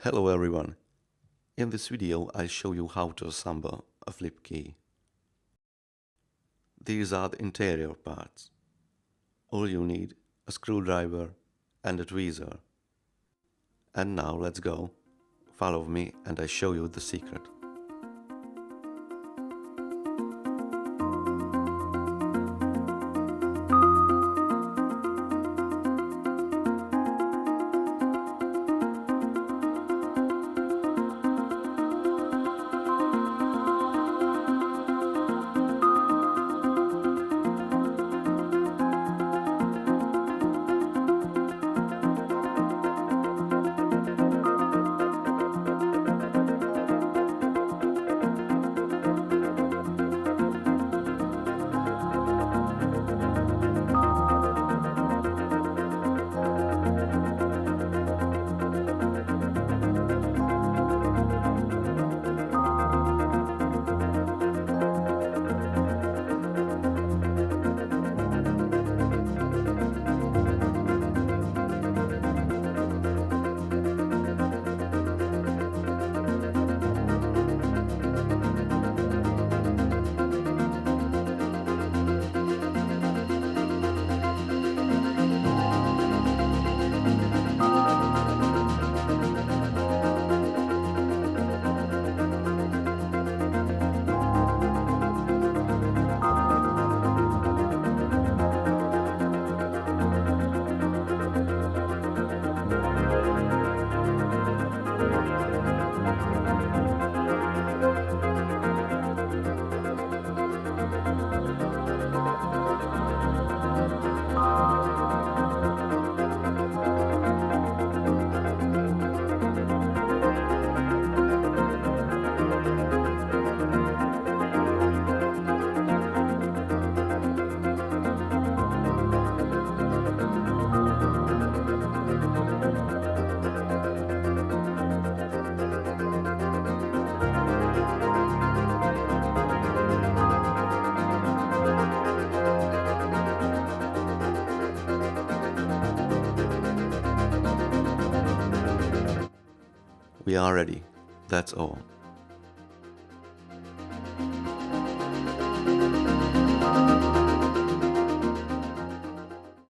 Hello everyone. In this video I show you how to assemble a flip key. These are the interior parts. All you need a screwdriver and a tweezer. And now let's go. Follow me and I show you the secret. We are ready. That's all.